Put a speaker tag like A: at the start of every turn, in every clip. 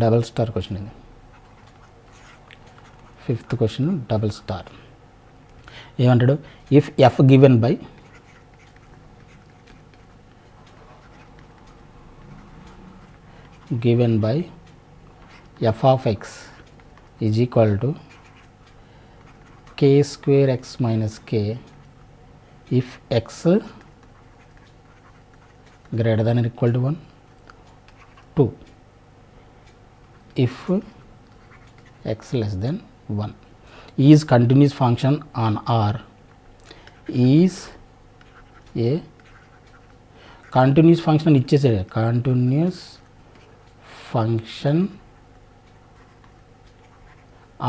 A: Double star question ఇది. 5th question double star. ఏమంటాడు, if f given by f of x is equal to k square x minus k if x greater than or equal to 1, 2 if x less than 1, is continuous function on R, is a continuous function ఇచ్చేసాడు, continuous function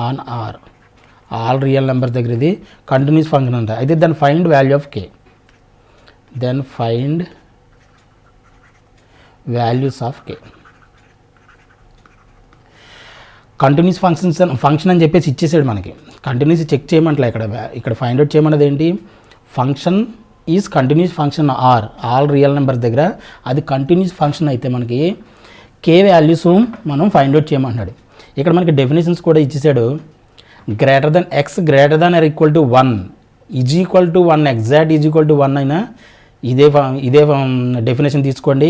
A: on R, all real number దగ్గర ఇది continuous function అంట. అయితే then find value of K, then find values of K. Continuous function అని చెప్పేసి ఇచ్చేసాడు మనకి. Continuous check చేయమంటలే ఇక్కడ ఫైండ్ అవుట్ చేయమన్నది ఏంటి, function is continuous function R, all real number దగ్గర అది కంటిన్యూస్ ఫంక్షన్ అయితే మనకి కే వాల్యూస్ మనం ఫైండ్ అవుట్ చేయమంటున్నాడు. ఇక్కడ మనకి డెఫినేషన్స్ కూడా ఇచ్చేసాడు. Greater than X greater than or equal to 1 is equal to 1, exact is equal to 1 అయినా ఇదే డెఫినేషన్ తీసుకోండి.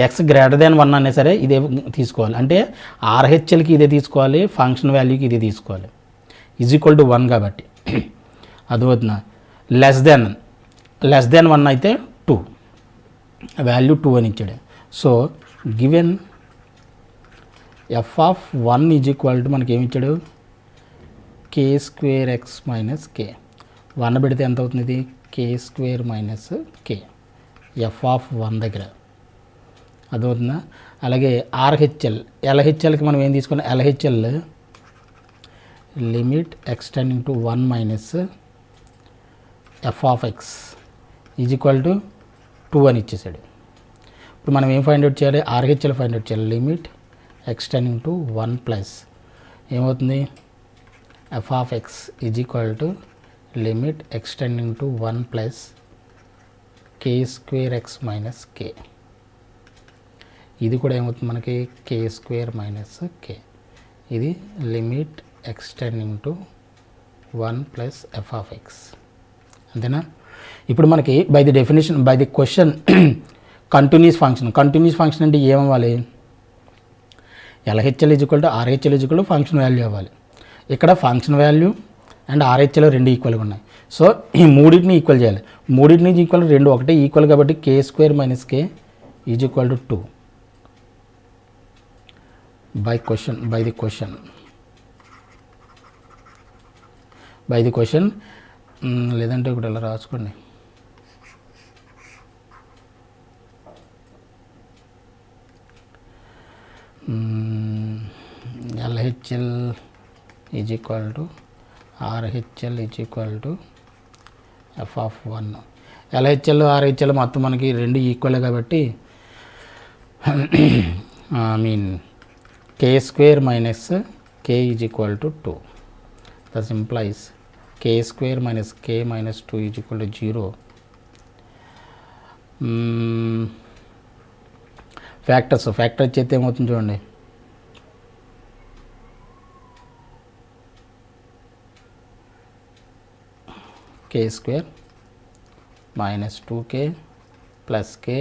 A: ఎక్స్ గ్రేటర్ దెన్ 1 అనే సరే ఇదే తీసుకోవాలి. అంటే ఆర్హెచ్ఎల్కి ఇదే తీసుకోవాలి, ఫంక్షన్ వాల్యూకి ఇదే తీసుకోవాలి. ఈజ్ ఈక్వల్ టు 1 కాబట్టి అర్థమవుతుందా. లెస్ దెన్ 1 అయితే 2, వాల్యూ 2 అని ఇచ్చాడు. So given f of 1 is equal to మనకి ఏమి ఇచ్చాడు, k square x minus k. 1 పెడితే ఎంత అవుతుంది, ఇది k square minus k f of 1 దగ్గర అదవుతుందా. అలాగే ఆర్హెచ్ఎల్, ఎల్హెచ్ఎల్కి మనం ఏం తీసుకున్నాం, LHL limit extending to 1 minus f of X is equal to 2 అని ఇచ్చేసాడు. ఇప్పుడు మనం ఏం ఫైండ్ అవుట్ చేయాలి, ఆర్హెచ్ఎల్ ఫైండ్ అవుట్ చేయాలి. లిమిట్ ఎక్స్టెండింగ్ టు 1 ప్లస్ ఏమవుతుంది, f of X is equal to limit extending to 1 plus k square x minus k. ఇది కూడా ఏమవుతుంది మనకి, కే స్క్వేర్ మైనస్ కే. ఇది limit extending to 1 plus f of x. అంతేనా. ఇప్పుడు మనకి by the definition, by the question continuous function అంటే ఏమవ్వాలి, LHL is equal to RHL is equal to function value అవ్వాలి. ఇక్కడ ఫంక్షన్ వాల్యూ అండ్ ఆర్హెచ్ఎల్ రెండు ఈక్వల్గా ఉన్నాయి. సో ఈ మూడింటిని ఈక్వల్ చేయాలి. మూడింటిని ఈక్వల్ రెండు ఒకటే ఈక్వల్ కాబట్టి k square minus k is equal to 2 by the question. లేదంటే ఒకటి ఇలా రాసుకోండి, LHL is equal to RHL is equal to f of 1. LHL RHL మొత్తం మనకి రెండు ఈక్వల్ కాబట్టి k square minus k is equal to 2. That implies k square minus k minus 2 is equal to 0. Factor చేస్తే ఏమవుతుంది చూడండి, k square minus 2k plus k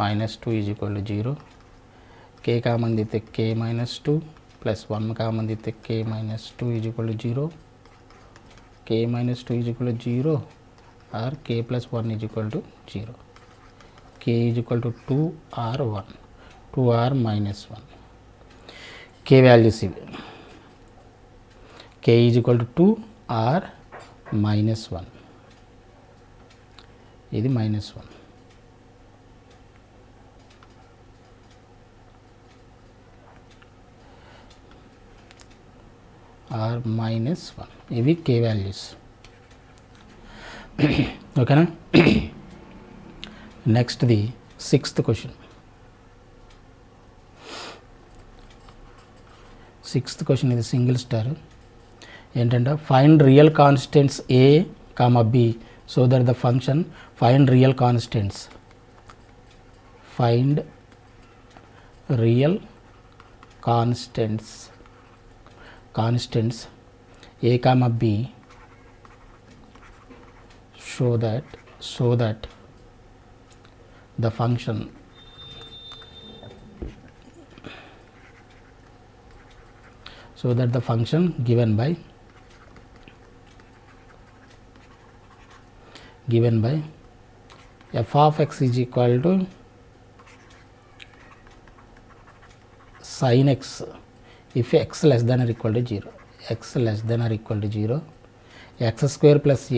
A: minus 2 is equal to 0. K common తీస్తే k minus 2 plus 1 common తీస్తే k minus 2 is equal to 0. K minus 2 is equal to 0 or k plus 1 is equal to 0. k is equal to 2 r 1, 2 r minus 1. k values ఇవి. k is equal to 2 r minus 1. ఇది minus 1. r minus 1. ఇవి k values. ఓకేనా. Next the 6th question. 6th question ఇది single star. ఏంటంటే find real constants A comma B so that the function find real constants. Find real constants a comma b so that the function given by f of x is equal to sin x if x less than or equal to 0, x less than or equal to 0, x square plus a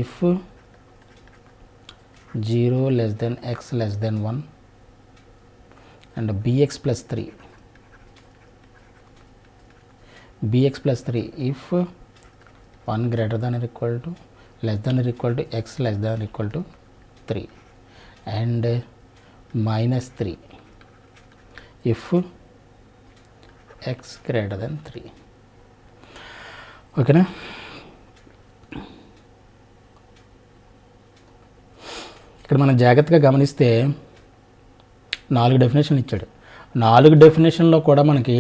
A: if 0 less than x less than 1, and bx plus 3 if 1 greater than or equal to less than or equal to x less than or equal to 3, and minus 3 if x greater than 3. ఓకేనా? ఇక్కడ మనం జాగ్రత్తగా గమనిస్తే 4 డెఫినేషన్లు ఇచ్చాడు. 4 డెఫినేషన్లో కూడా మనకి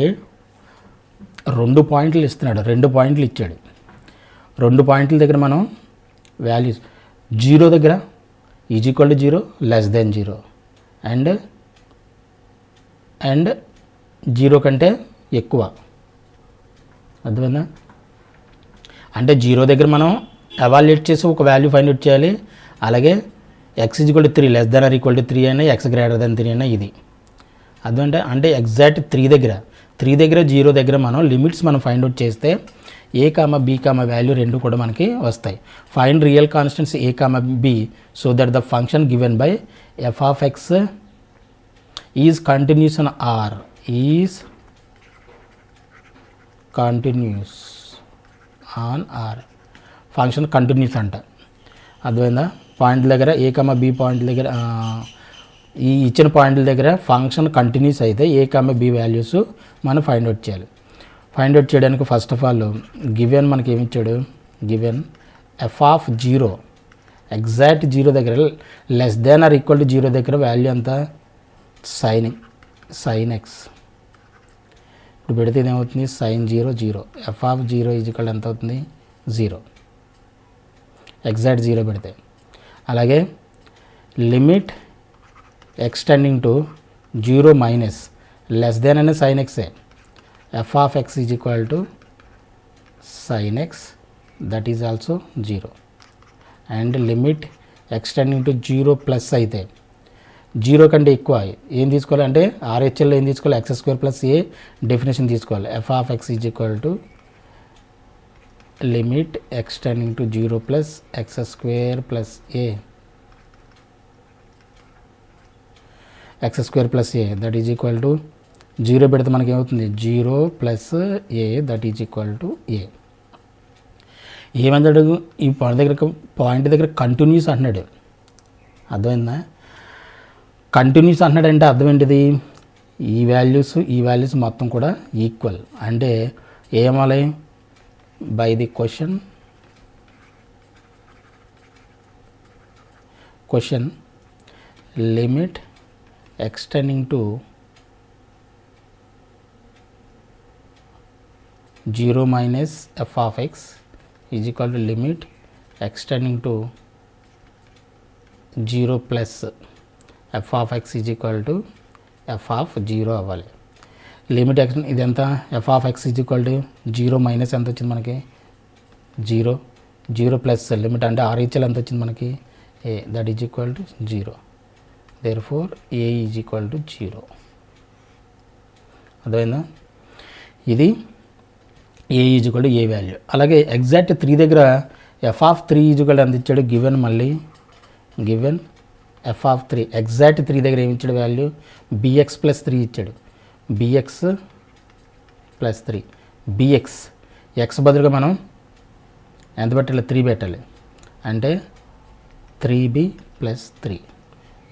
A: 2 పాయింట్లు ఇస్తున్నాడు, 2 పాయింట్లు ఇచ్చాడు. 2 పాయింట్ల దగ్గర మనం వాల్యూస్ 0 దగ్గర is equal to 0, less than 0, and 0 కంటే ఎక్కువ. అర్థమైందా? అంటే 0 దగ్గర మనం ఎవాల్యుయేట్ చేసి ఒక వాల్యూ ఫైండ్ అవుట్ చేయాలి. అలాగే X is equal to 3 less than or equal to 3 అయినా, ఎక్స్ గ్రేటర్ దెన్ 3 అయినా ఇది. అంటే ఎగ్జాక్ట్ 3 దగ్గర 0 దగ్గర మనం లిమిట్స్ మనం ఫైండ్ అవుట్ చేస్తే ఏ కామ బి కామ వాల్యూ రెండు కూడా మనకి వస్తాయి. Find real constants A comma B so that the function given by F of X is continuous on R, is continuous on R. Function continuous అంట. అర్థమైందా? Point దగ్గర ఏ comma B point దగ్గర ఈ ఇచ్చిన పాయింట్ల దగ్గర ఫంక్షన్ కంటిన్యూస్ అయితే ఏ comma B values మనం ఫైండ్ అవుట్ చేయాలి. ఫైండ్ అవుట్ చేయడానికి ఫస్ట్ ఆఫ్ ఆల్ గివెన్ మనకి ఏమి ఇచ్చాడు, గివెన్ ఎఫ్ ఆఫ్ 0 ఎగ్జాక్ట్ 0 దగ్గర less than or equal to 0 దగ్గర వాల్యూ అంతా సైన్ ఎక్స్. ఇప్పుడు పెడితే ఏమవుతుంది, sine 0 0, f of 0 is equal ఎంత అవుతుంది 0, ఎగ్జాక్ట్ 0 పెడితే. అలాగే limit extending to 0 minus less than అనే సైన్ ఎక్సే, f of X is equal to sine x that is also 0, and limit extending to 0 plus అయితే 0 కంటే ఎక్కువ ఏం తీసుకోవాలి అంటే ఆర్హెచ్ఎల్లో ఏం తీసుకోవాలి, x square plus a definition తీసుకోవాలి. F of X is equal to limit extending to 0 plus x square plus a, x square plus a that is equal to 0 పెడితే మనకి ఏమవుతుంది 0 plus a that is equal to a. ఏమన్నాడు ఈ point దగ్గర continuous అంటున్నాడు. అర్థమైందా? Continuous అంటున్నాడంటే అర్థం ఏంటిది, ఈ వాల్యూస్ మొత్తం కూడా ఈక్వల్. అంటే ఏమాలి by the question limit extending to 0 minus f of x is equal to limit extending to 0 plus f of x is equal to f of 0 అవ్వాలి. లిమిట్ ఎక్స్ ఇదంతా F of X is equal to 0 minus ఎంత వచ్చింది మనకి 0 plus limit అంటే RHL ఎంత వచ్చింది మనకి a that is equal to 0, therefore a is equal to 0. అర్థమైందా? ఇది a is equal to a value. అలాగే ఎగ్జాక్ట్ 3 దగ్గర ఎఫ్ ఆఫ్ 3 ఈజ్ ఈక్వల్ ఎంత ఇచ్చాడు, గివెన్ ఎఫ్ ఆఫ్ 3 ఎగ్జాక్ట్ 3 దగ్గర ఏమి ఇచ్చాడు వాల్యూ, బిఎక్స్ ప్లస్ 3 ఇచ్చాడు. బిఎక్స్ ప్లస్ 3 బిఎక్స్ ఎక్స్ బదులుగా మనం ఎంత పెట్టాలి 3 పెట్టాలి, అంటే 3b ప్లస్ 3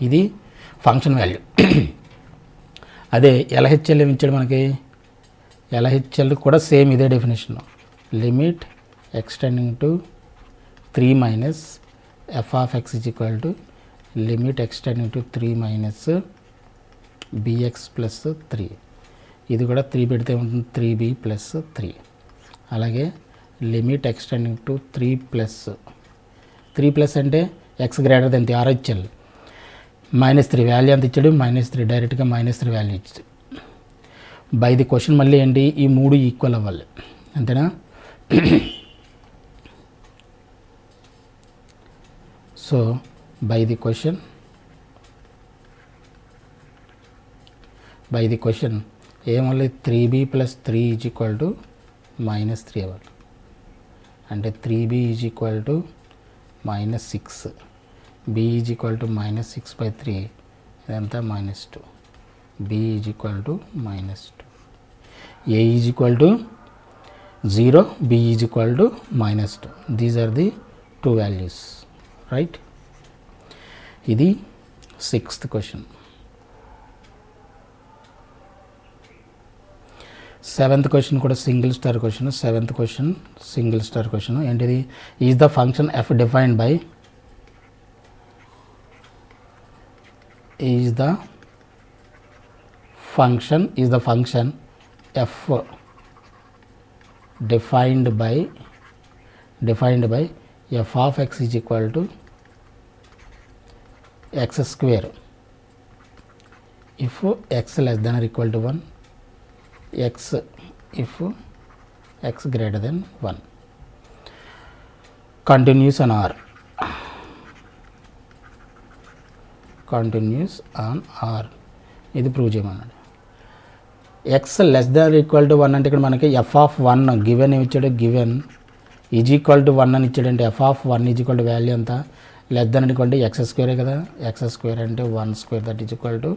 A: ఇది ఫంక్షన్ వాల్యూ. అదే ఎల్హెచ్ఎల్ ఏమి ఇచ్చాడు మనకి, ఎల్హెచ్ఎల్ కూడా సేమ్ ఇదే definition, limit extending to 3 minus f of X is equal to limit extending to 3 minus bx plus 3, ఇది కూడా 3 పెడితే ఉంటుంది 3b ప్లస్ 3. అలాగే లిమిట్ ఎక్స్టెండింగ్ టు 3 ప్లస్ అంటే x greater then RHL -3 value ఎంత ఇచ్చాడు, -3 డైరెక్ట్గా -3 వాల్యూ ఇచ్చాడు. బై ది క్వశ్చన్ మళ్ళీ ఏంటి, ఈ 3 ఈక్వల్ అవ్వాలి అంతేనా. సో బై ది క్వశ్చన్ ఏమవ్వాలి, 3b plus 3 is equal to -3 అవ్వాలి. అంటే 3b is equal to -6, b is equal to -6/3, ఇదంతా -2, b is equal to -2, a is equal to 0, b is equal to -2. These are the 2 values, right. ఇది 6th question. 7th question కూడా single star question. 7th question single star question ఏంటిది, is the function f defined by, is the function f defined by f of x is equal to x square if x less than or equal to 1, x if x greater than 1. Continuous on R, ఇది prove చేయమన్నాడు. X less than equal to 1 అంటే ఇక్కడ మనకి f of 1 given ఏమి ఇచ్చాడు, given is equal to 1 అని ఇచ్చాడంటే f of 1 is equal to value ఎంత, less than equal to x స్క్వేరే కదా, ఎక్స్ స్క్వేర్ అంటే 1² that is equal to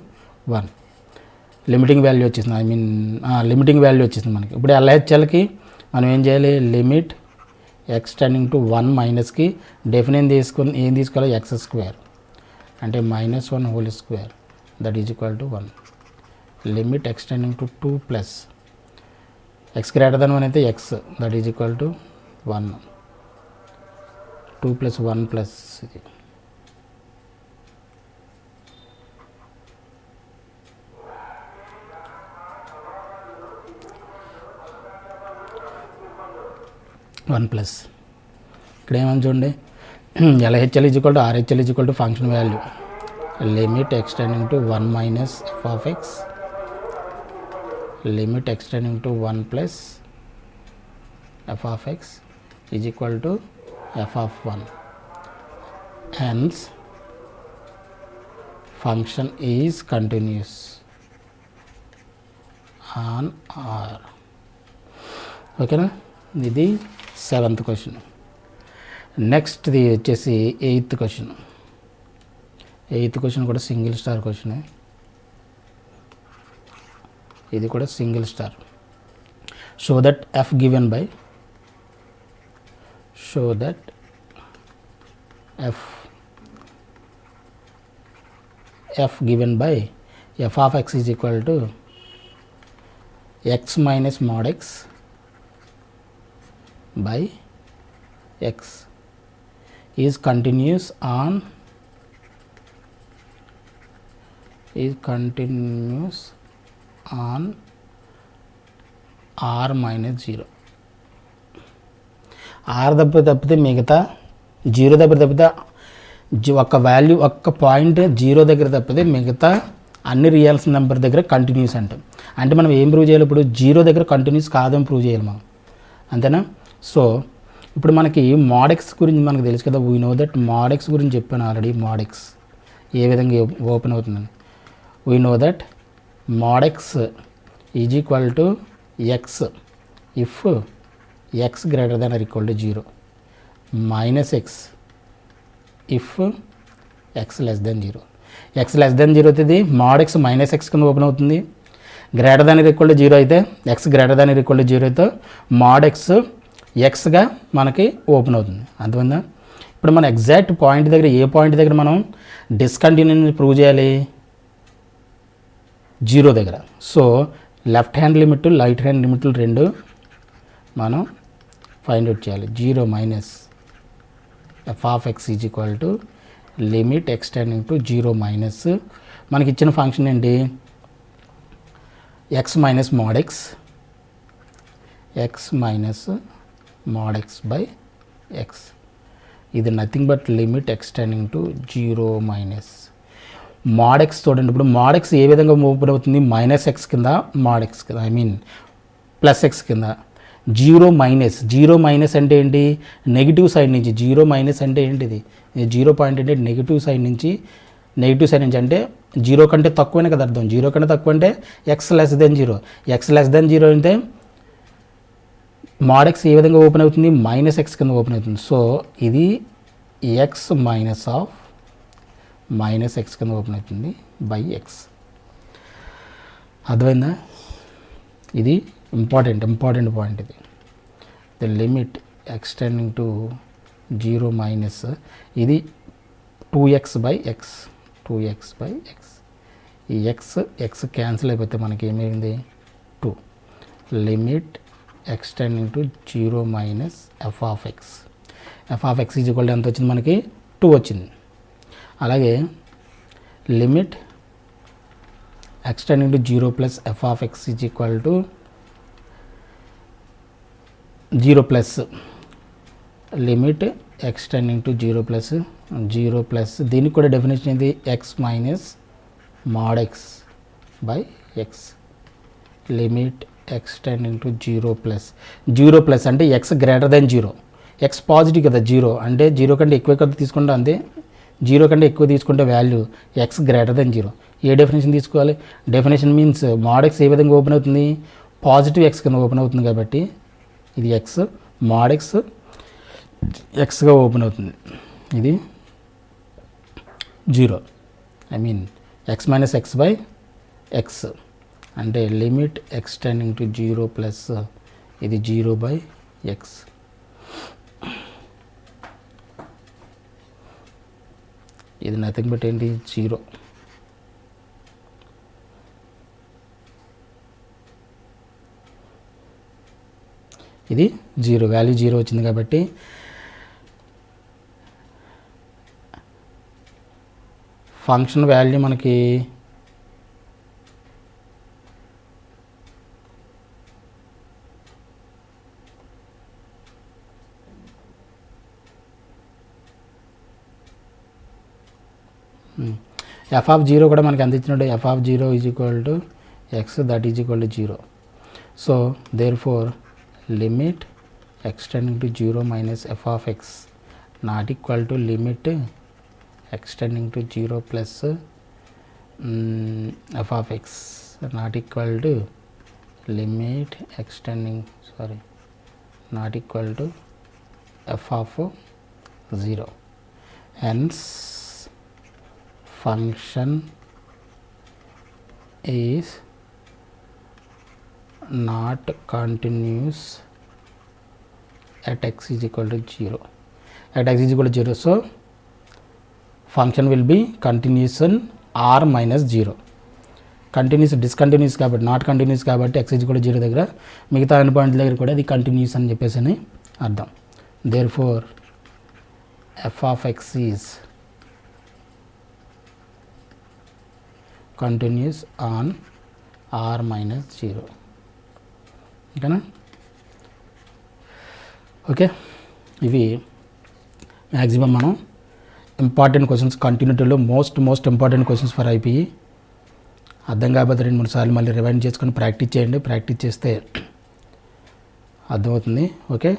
A: 1. Limiting value వచ్చేసింది, లిమిటింగ్ వాల్యూ వచ్చేసింది మనకి. ఇప్పుడు LHLకి మనం ఏం చేయాలి, లిమిట్ ఎక్స్టెండింగ్ టు 1 మైనస్కి డెఫినెట్ ఏం తీసుకోవాలి, ఎక్స్ స్క్వేర్ అంటే -1 whole square that is equal to 1. Limit extending to 2 plus x greater than 1 అయితే X that is equal to 1, 2 plus 1 plus ఇది వన్ ప్లస్ ఇక్కడ ఏమని చూడండి, LHL is equal to RHL is equal to function value limit extending to 1 minus f of x, limit extending to 1 plus f of x is equal to f of 1. Hence function is continuous on R. ఓకేనా, ఇది 7th question. నెక్స్ట్ది వచ్చేసి 8th question. 8th question కూడా single star question, ఇది కూడా single star. Show that F given by F of X is equal to X minus mod x by X is continuous on R -0. R తప్పితే మిగతా 0 దగ్గర తప్పితే ఒక value ఒక్క point 0 దగ్గర తప్పితే మిగతా అన్ని రియల్స్ నెంబర్ దగ్గర కంటిన్యూస్ అంటాం. అంటే మనం ఏం ప్రూవ్ చేయాలి, ఇప్పుడు 0 దగ్గర కంటిన్యూస్ కాదని ప్రూవ్ చేయాలి మనం, అంతేనా. సో ఇప్పుడు మనకి మోడెక్స్ గురించి మనకు తెలుసు కదా, వీ నో దట్ మోడెక్స్ గురించి చెప్పాను ఆల్రెడీ. మోడెక్స్ ఏ విధంగా ఓపెన్ అవుతుందని, we know that mod x is equal to x if x greater than or equal to 0, minus x if x less than 0. x less than 0 అయితే mod x minus x కింద open అవుతుంది. Greater than equal to 0 అయితే x greater than equal to 0 అయితే mod x xగా మనకి open అవుతుంది, అర్థమైందా. ఇప్పుడు మన ఎగ్జాక్ట్ పాయింట్ దగ్గర ఏ పాయింట్ దగ్గర మనం డిస్కంటిన్యూని ప్రూవ్ చేయాలి, 0 దగ్గర. So left hand limit right hand లిమిట్లు రెండు మనం ఫైండ్ అవుట్ చేయాలి. 0 minus f of X is equal to limit extending to 0 minus మనకి ఇచ్చిన ఫంక్షన్ ఏంటి, x minus mod x, x minus mod x by x. ఇది nothing but limit extending to 0 minus mod x. చూడండి ఇప్పుడు mod x ఏ విధంగా open అవుతుంది, minus x కింద మోడ్ ఎక్స్ కింద, ఐ మీన్ ప్లస్ ఎక్స్ కింద. 0 మైనస్ అంటే ఏంటి, నెగిటివ్ సైడ్ నుంచి. 0 మైనస్ అంటే ఏంటిది, 0 పాయింట్ అంటే నెగిటివ్ సైడ్ నుంచి అంటే 0 కంటే తక్కువనే కదా అర్థం. 0 కంటే తక్కువ అంటే X less than 0. X less than 0 అంటే మోడ్ ఎక్స్ ఏ విధంగా ఓపెన్ అవుతుంది, మైనస్ ఎక్స్ కింద ఓపెన్ అవుతుంది. సో ఇది ఎక్స్ మైనస్ ఎక్స్ కింద ఓపెన్ అవుతుంది బై ఎక్స్. అర్థమైందా? ఇది ఇంపార్టెంట్ పాయింట్ ఇది. The limit extending to 0 minus ఇది 2x బై ఎక్స్. ఈ ఎక్స్ క్యాన్సిల్ అయిపోతే మనకి ఏమైంది, 2. Limit extending to 0 minus f of X. Is equal to ఎంత వచ్చింది మనకి, 2 వచ్చింది. అలాగే limit extending to 0 plus f of X is equal to 0 plus limit extending to 0 plus దీనికి కూడా డెఫినేషన్ ఏంది, x minus mod x by x. Limit extending to 0 plus అంటే x greater than 0. X positive కదా, 0 అంటే 0 కంటే ఎక్కువ కదా తీసుకుంటే అంతే. 0 కంటే ఎక్కువ తీసుకుంటే వాల్యూ ఎక్స్ గ్రేటర్ దెన్ 0. ఏ డెఫినేషన్ తీసుకోవాలి, డెఫినేషన్ మీన్స్ మోడ్ ఎక్స్ ఏ విధంగా ఓపెన్ అవుతుంది, పాజిటివ్ ఎక్స్ కింద ఓపెన్ అవుతుంది కాబట్టి ఇది ఎక్స్ మోడ్ ఎక్స్ ఎక్స్గా ఓపెన్ అవుతుంది. ఇది 0, I mean x minus x by x అంటే లిమిట్ ఎక్స్టెండింగ్ టు 0 ప్లస్ ఇది 0 బై ఎక్స్. ఇది నథింగ్ బట్ ఏంటి, 0. ఇది 0, వాల్యూ 0 వచ్చింది కాబట్టి ఫంక్షన్ వాల్యూ మనకి ఎఫ్ ఆఫ్ 0 కూడా మనకి ఎంత ఇచ్చినట్టు, f of 0 is equal to x that is equal to 0. So therefore limit extending to 0 minus f of X not equal to limit extending to 0 plus f of x not equal to limit extending not equal to f of 0. Hence function is not continuous at x is equal to 0. At x is equal to 0, so function will be continuous in r minus 0. Continuous discontinuous కాబట్టి, not continuous కాబట్టి x is కూడా 0 దగ్గర, మిగతా అన్ని పాయింట్ల దగ్గర కూడా అది కంటిన్యూస్ అని చెప్పేసి అని అర్థం. Therefore f of X is continuous on R minus 0. ఓకేనా? ఓకే, ఇవి మ్యాక్సిమం మనం ఇంపార్టెంట్ క్వశ్చన్స్ కంటిన్యూటీలో most important questions for IPE. అర్థం కాకపోతే 2-3 సార్లు మళ్ళీ రివైండ్ చేసుకొని ప్రాక్టీస్ చేయండి. ప్రాక్టీస్ చేస్తే అర్థమవుతుంది. ఓకే.